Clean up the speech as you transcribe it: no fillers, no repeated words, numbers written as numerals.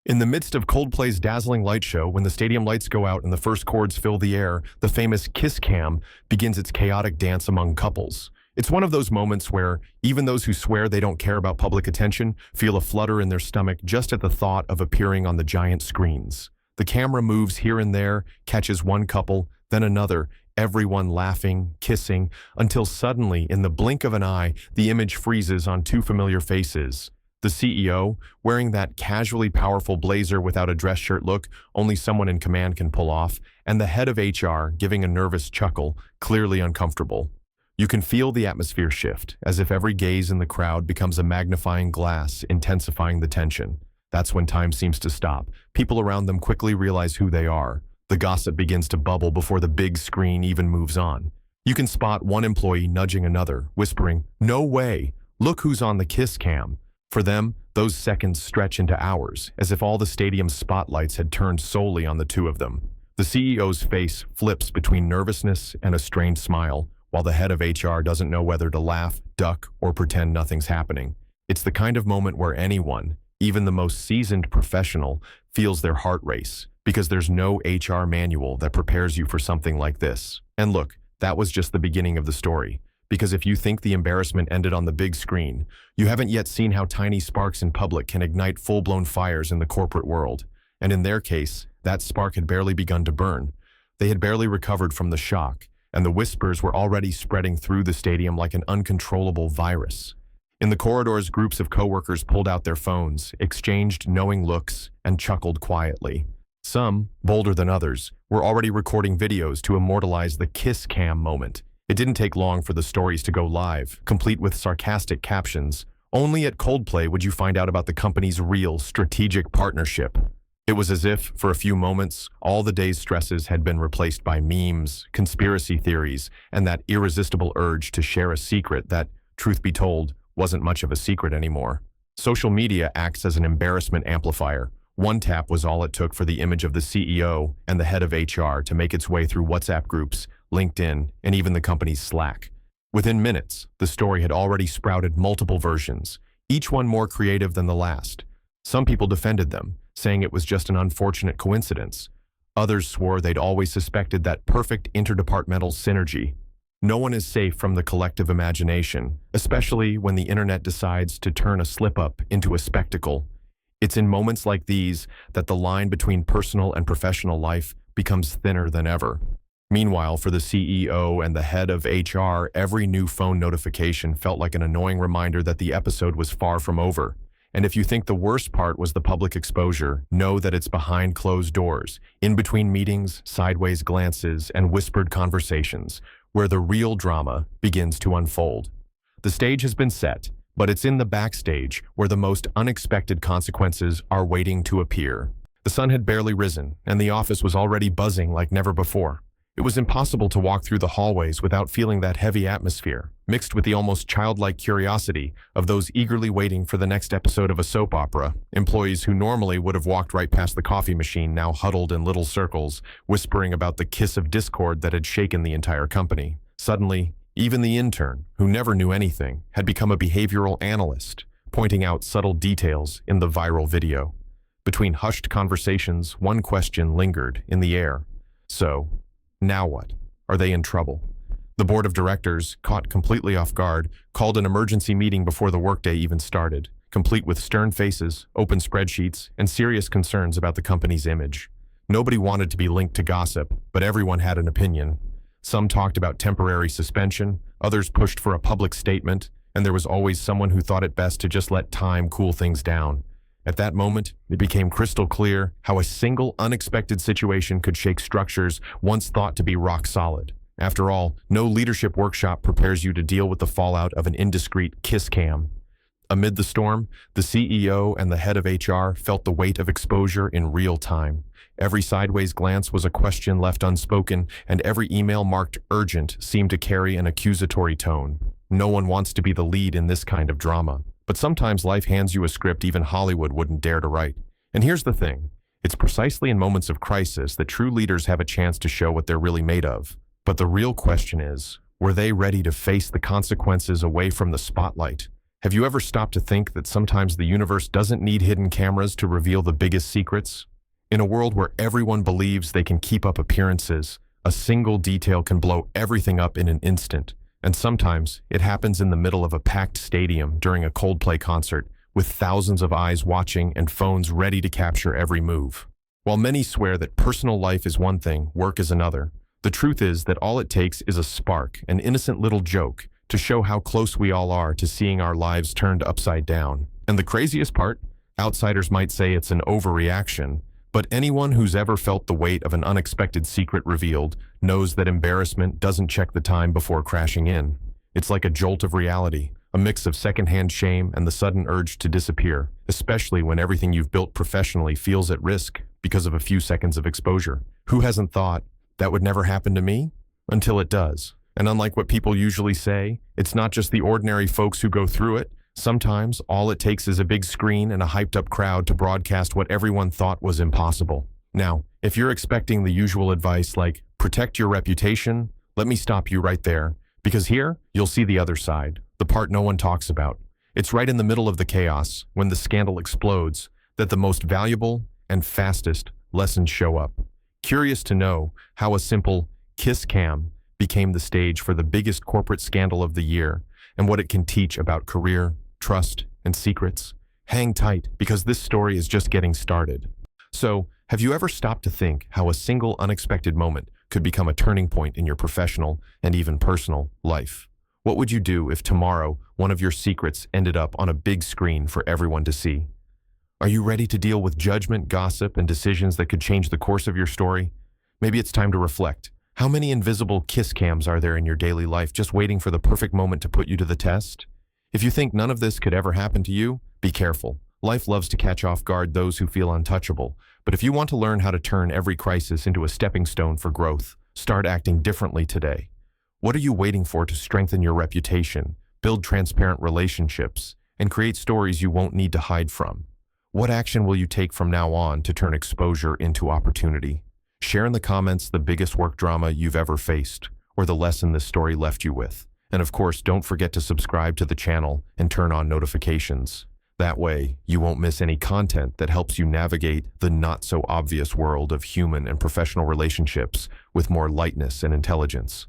In the midst of Coldplay's dazzling light show, when the stadium lights go out and the first chords fill the air, the famous kiss cam begins its chaotic dance among couples. It's one of those moments where even those who swear they don't care about public attention feel a flutter in their stomach just at the thought of appearing on the giant screens. The camera moves here and there, catches one couple, then another, everyone laughing, kissing, until suddenly, in the blink of an eye, the image freezes on two familiar faces. The CEO, wearing that casually powerful blazer without a dress shirt look only someone in command can pull off, and the head of HR giving a nervous chuckle, clearly uncomfortable. You can feel the atmosphere shift, as if every gaze in the crowd becomes a magnifying glass, intensifying the tension. That's when time seems to stop. People around them quickly realize who they are. The gossip begins to bubble before the big screen even moves on. You can spot one employee nudging another, whispering, "No way! Look who's on the kiss cam." For them, those seconds stretch into hours, as if all the stadium's spotlights had turned solely on the two of them. The CEO's face flips between nervousness and a strained smile, while the head of HR doesn't know whether to laugh, duck, or pretend nothing's happening. It's the kind of moment where anyone, even the most seasoned professional, feels their heart race, because there's no HR manual that prepares you for something like this. And look, that was just the beginning of the story. Because if you think the embarrassment ended on the big screen, you haven't yet seen how tiny sparks in public can ignite full-blown fires in the corporate world. And in their case, that spark had barely begun to burn. They had barely recovered from the shock, and the whispers were already spreading through the stadium like an uncontrollable virus. In the corridors, groups of coworkers pulled out their phones, exchanged knowing looks, and chuckled quietly. Some, bolder than others, were already recording videos to immortalize the kiss cam moment. It didn't take long for the stories to go live, complete with sarcastic captions. Only at Coldplay would you find out about the company's real strategic partnership. It was as if, for a few moments, all the day's stresses had been replaced by memes, conspiracy theories, and that irresistible urge to share a secret that, truth be told, wasn't much of a secret anymore. Social media acts as an embarrassment amplifier. One tap was all it took for the image of the CEO and the head of HR to make its way through WhatsApp groups, LinkedIn, and even the company's Slack. Within minutes, the story had already sprouted multiple versions, each one more creative than the last. Some people defended them, saying it was just an unfortunate coincidence. Others swore they'd always suspected that perfect interdepartmental synergy. No one is safe from the collective imagination, especially when the internet decides to turn a slip-up into a spectacle. It's in moments like these that the line between personal and professional life becomes thinner than ever. Meanwhile, for the CEO and the head of HR, every new phone notification felt like an annoying reminder that the episode was far from over. And if you think the worst part was the public exposure, know that it's behind closed doors, in between meetings, sideways glances, and whispered conversations, where the real drama begins to unfold. The stage has been set, but it's in the backstage where the most unexpected consequences are waiting to appear. The sun had barely risen, and the office was already buzzing like never before. It was impossible to walk through the hallways without feeling that heavy atmosphere, mixed with the almost childlike curiosity of those eagerly waiting for the next episode of a soap opera. Employees who normally would have walked right past the coffee machine now huddled in little circles, whispering about the kiss of discord that had shaken the entire company. Suddenly, even the intern, who never knew anything, had become a behavioral analyst, pointing out subtle details in the viral video. Between hushed conversations, one question lingered in the air. So, now what? Are they in trouble? The board of directors, caught completely off guard, called an emergency meeting before the workday even started, complete with stern faces, open spreadsheets, and serious concerns about the company's image. Nobody wanted to be linked to gossip, but everyone had an opinion. Some talked about temporary suspension, others pushed for a public statement, and there was always someone who thought it best to just let time cool things down. At that moment, it became crystal clear how a single unexpected situation could shake structures once thought to be rock solid. After all, no leadership workshop prepares you to deal with the fallout of an indiscreet kiss cam. Amid the storm, the CEO and the head of HR felt the weight of exposure in real time. Every sideways glance was a question left unspoken, and every email marked urgent seemed to carry an accusatory tone. No one wants to be the lead in this kind of drama. But sometimes life hands you a script even Hollywood wouldn't dare to write. And here's the thing. It's precisely in moments of crisis that true leaders have a chance to show what they're really made of. But the real question is, were they ready to face the consequences away from the spotlight? Have you ever stopped to think that sometimes the universe doesn't need hidden cameras to reveal the biggest secrets? In a world where everyone believes they can keep up appearances, a single detail can blow everything up in an instant. And sometimes it happens in the middle of a packed stadium during a Coldplay concert, with thousands of eyes watching and phones ready to capture every move. While many swear that personal life is one thing, work is another, the truth is that all it takes is a spark, an innocent little joke, to show how close we all are to seeing our lives turned upside down. And the craziest part? Outsiders might say it's an overreaction, but anyone who's ever felt the weight of an unexpected secret revealed knows that embarrassment doesn't check the time before crashing in. It's like a jolt of reality, a mix of secondhand shame and the sudden urge to disappear, especially when everything you've built professionally feels at risk because of a few seconds of exposure. Who hasn't thought, that would never happen to me? Until it does. And unlike what people usually say, it's not just the ordinary folks who go through it. Sometimes all it takes is a big screen and a hyped-up crowd to broadcast what everyone thought was impossible. Now, if you're expecting the usual advice like, protect your reputation, let me stop you right there, because here, you'll see the other side, the part no one talks about. It's right in the middle of the chaos, when the scandal explodes, that the most valuable and fastest lessons show up. Curious to know how a simple kiss cam became the stage for the biggest corporate scandal of the year, and what it can teach about career, trust, and secrets? Hang tight, because this story is just getting started. So, have you ever stopped to think how a single unexpected moment could become a turning point in your professional and even personal life? What would you do if tomorrow one of your secrets ended up on a big screen for everyone to see? Are you ready to deal with judgment, gossip, and decisions that could change the course of your story? Maybe it's time to reflect. How many invisible kiss cams are there in your daily life just waiting for the perfect moment to put you to the test? If you think none of this could ever happen to you, be careful. Life loves to catch off guard those who feel untouchable. But if you want to learn how to turn every crisis into a stepping stone for growth, start acting differently today. What are you waiting for to strengthen your reputation, build transparent relationships, and create stories you won't need to hide from? What action will you take from now on to turn exposure into opportunity? Share in the comments the biggest work drama you've ever faced, or the lesson this story left you with. And of course, don't forget to subscribe to the channel and turn on notifications. That way, you won't miss any content that helps you navigate the not-so-obvious world of human and professional relationships with more lightness and intelligence.